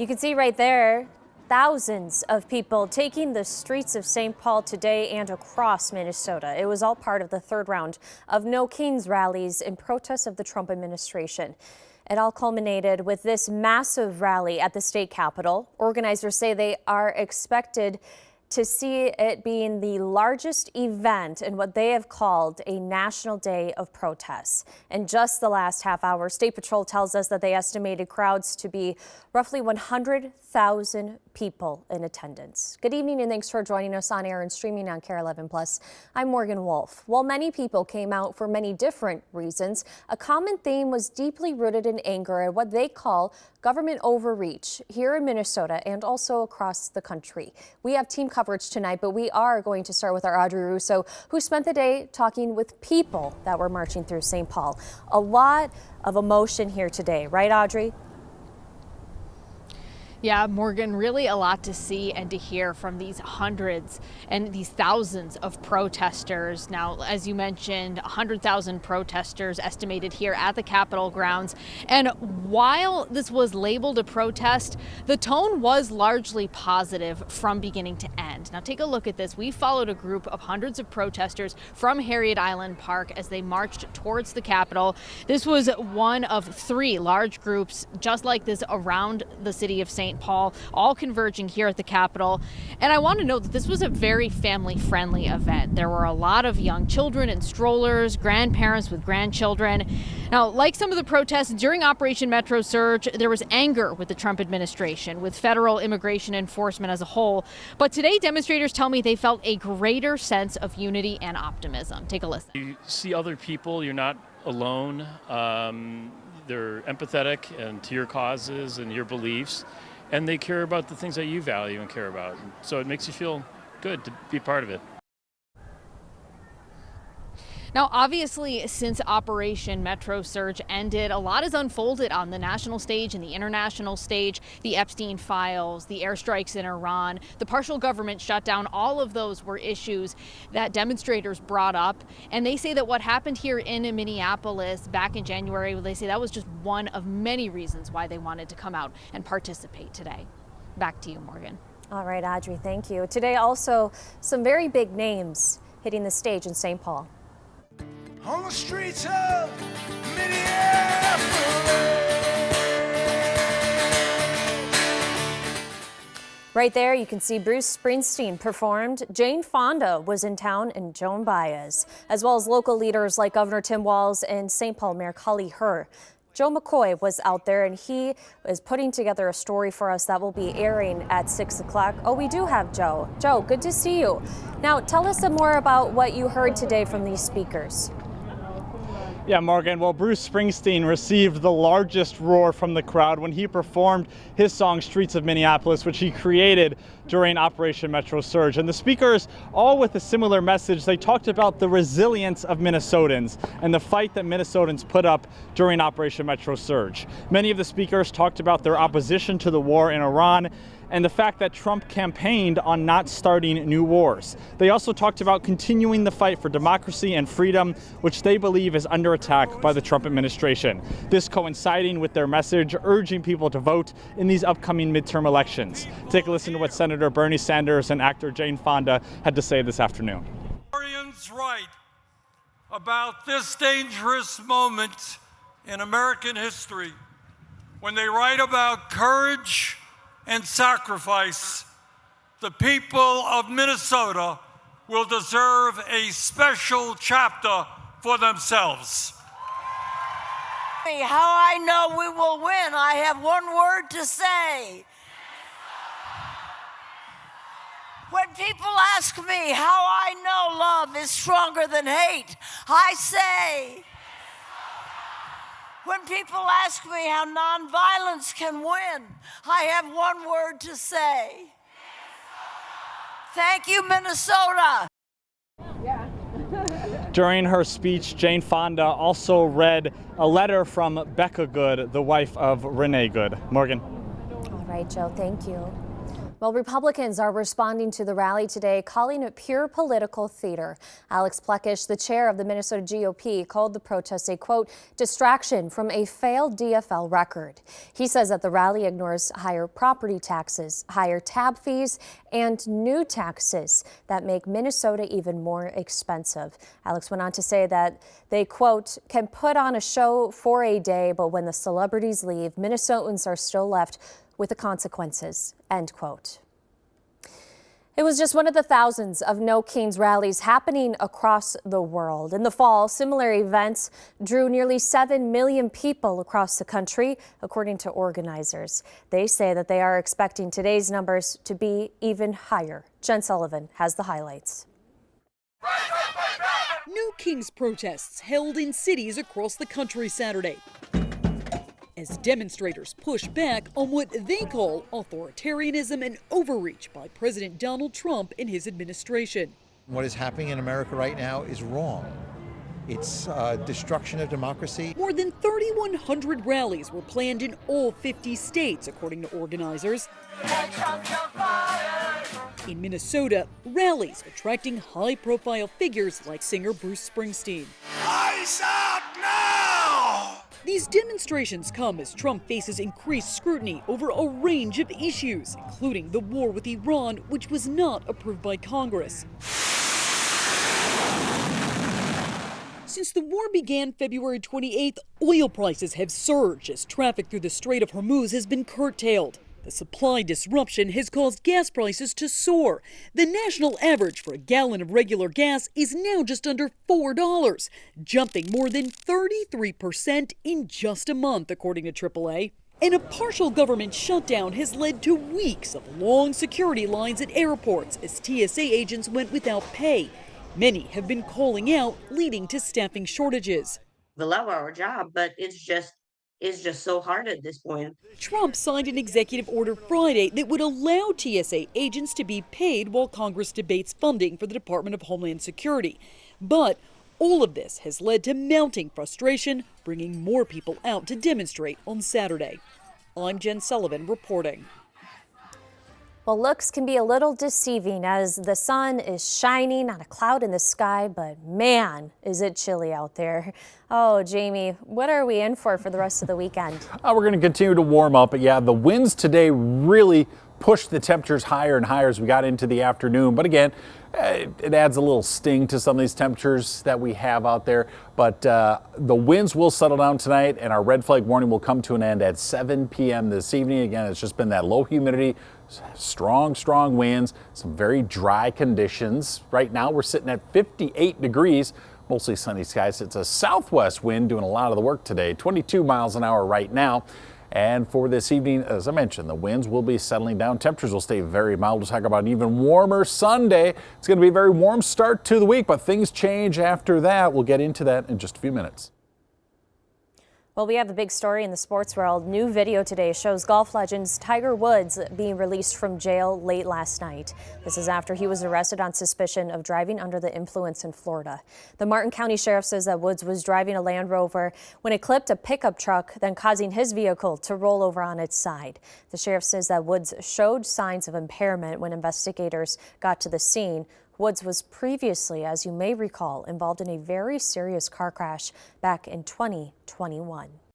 You can see right there thousands of people taking the streets of St. Paul today and across Minnesota. It was all part of the third round of No Kings rallies in protest of the Trump administration. It all culminated with this massive rally at the state capitol. Organizers say they are expected to see it being the largest event in what they have called a national day of protests. In just the last half hour, State Patrol tells us that they estimated crowds to be roughly 100,000 people in attendance. Good evening and thanks for joining us on air and streaming on KARE 11 Plus. I'm Morgan Wolf. While many people came out for many different reasons, a common theme was deeply rooted in anger at what they call government overreach here in Minnesota and also across the country. We have team coverage tonight, but we are going to start with our Audrey Russo, who spent the day talking with people that were marching through St. Paul. A lot of emotion here today, right, Audrey? Yeah, Morgan, really a lot to see and to hear from these hundreds and these thousands of protesters. Now, as you mentioned, 100,000 protesters estimated here at the Capitol grounds. And while this was labeled a protest, the tone was largely positive from beginning to end. Now, take a look at this. We followed a group of hundreds of protesters from Harriet Island Park as they marched towards the Capitol. This was one of three large groups just like this around the city of St. Paul, all converging here at the Capitol. And I want to note that this was a very family-friendly event. There were a lot of young children and strollers, grandparents with grandchildren. Now, like some of the protests during Operation Metro Surge, there was anger with the Trump administration, with federal immigration enforcement as a whole. But today, demonstrators tell me they felt a greater sense of unity and optimism. Take a listen. You see other people, you're not alone. They're empathetic and to your causes and your beliefs. And they care about the things that you value and care about. So it makes you feel good to be part of it. Now, obviously, since Operation Metro Surge ended, a lot has unfolded on the national stage and the international stage. The Epstein files, the airstrikes in Iran, the partial government shutdown, all of those were issues that demonstrators brought up. And they say that what happened here in Minneapolis back in January, they say that was just one of many reasons why they wanted to come out and participate today. Back to you, Morgan. All right, Audrey, thank you. Today also some very big names hitting the stage in St. Paul. On the streets of Minneapolis. Right there, you can see Bruce Springsteen performed. Jane Fonda was in town and Joan Baez, as well as local leaders like Governor Tim Walz and St. Paul Mayor Cully Herr. Joe McCoy was out there and he is putting together a story for us that will be airing at 6 o'clock. Oh, we do have Joe. Joe, good to see you. Now, tell us some more about what you heard today from these speakers. Yeah, Morgan, well, Bruce Springsteen received the largest roar from the crowd when he performed his song Streets of Minneapolis, which he created during Operation Metro Surge. And the speakers, all with a similar message, they talked about the resilience of Minnesotans and the fight that Minnesotans put up during Operation Metro Surge. Many of the speakers talked about their opposition to the war in Iran and the fact that Trump campaigned on not starting new wars. They also talked about continuing the fight for democracy and freedom, which they believe is under attack by the Trump administration. This coinciding with their message urging people to vote in these upcoming midterm elections. Take a listen to what Senator Bernie Sanders and actor Jane Fonda had to say this afternoon. Historians write about this dangerous moment in American history when they write about courage and sacrifice. The people of Minnesota will deserve a special chapter for themselves. How I know we will win, I have one word to say. When people ask me how I know love is stronger than hate, I say, when people ask me how nonviolence can win, I have one word to say. Thank you, Minnesota. During her speech, Jane Fonda also read a letter from Becca Good, the wife of Renee Good. Morgan. All right, Joe, thank you. Well, Republicans are responding to the rally today, calling it pure political theater. Alex Plekish, the chair of the Minnesota GOP, called the protests a, quote, distraction from a failed DFL record. He says that the rally ignores higher property taxes, higher tab fees, and new taxes that make Minnesota even more expensive. Alex went on to say that they, quote, can put on a show for a day, but when the celebrities leave, Minnesotans are still left with the consequences, end quote. It was just one of the thousands of No Kings rallies happening across the world. In the fall, similar events drew nearly 7 million people across the country, according to organizers. They say that they are expecting today's numbers to be even higher. Jen Sullivan has the highlights. No Kings protests held in cities across the country Saturday, as demonstrators push back on what they call authoritarianism and overreach by President Donald Trump and his administration. What is happening in America right now is wrong. It's destruction of democracy. More than 3,100 rallies were planned in all 50 states, according to organizers. In Minnesota, rallies attracting high-profile figures like singer Bruce Springsteen. Eyes out now! These demonstrations come as Trump faces increased scrutiny over a range of issues, including the war with Iran, which was not approved by Congress. Since the war began February 28th, oil prices have surged as traffic through the Strait of Hormuz has been curtailed. The supply disruption has caused gas prices to soar. The national average for a gallon of regular gas is now just under $4, jumping more than 33% in just a month, according to AAA. And a partial government shutdown has led to weeks of long security lines at airports as TSA agents went without pay. Many have been calling out, leading to staffing shortages. We love our job, but it's just so hard at this point. Trump signed an executive order Friday that would allow TSA agents to be paid while Congress debates funding for the Department of Homeland Security. But all of this has led to mounting frustration, bringing more people out to demonstrate on Saturday. I'm Jen Sullivan reporting. Well, looks can be a little deceiving as the sun is shining on a cloud in the sky, but man, is it chilly out there. Oh, Jamie, what are we in for the rest of the weekend? We're going to continue to warm up, but yeah, the winds today really pushed the temperatures higher and higher as we got into the afternoon. But again, it adds a little sting to some of these temperatures that we have out there. But the winds will settle down tonight, and our red flag warning will come to an end at 7 p.m. this evening. Again, it's just been that low humidity, strong winds, some very dry conditions. Right now, we're sitting at 58 degrees, mostly sunny skies. It's a southwest wind doing a lot of the work today, 22 miles an hour right now. And for this evening, as I mentioned, the winds will be settling down. Temperatures will stay very mild. We'll talk about an even warmer Sunday. It's going to be a very warm start to the week, but things change after that. We'll get into that in just a few minutes. Well, we have a big story in the sports world. New video today shows golf legend Tiger Woods being released from jail late last night. This is after he was arrested on suspicion of driving under the influence in Florida. The Martin County Sheriff says that Woods was driving a Land Rover when it clipped a pickup truck, then causing his vehicle to roll over on its side. The sheriff says that Woods showed signs of impairment when investigators got to the scene. Woods was previously, as you may recall, involved in a very serious car crash back in 2021.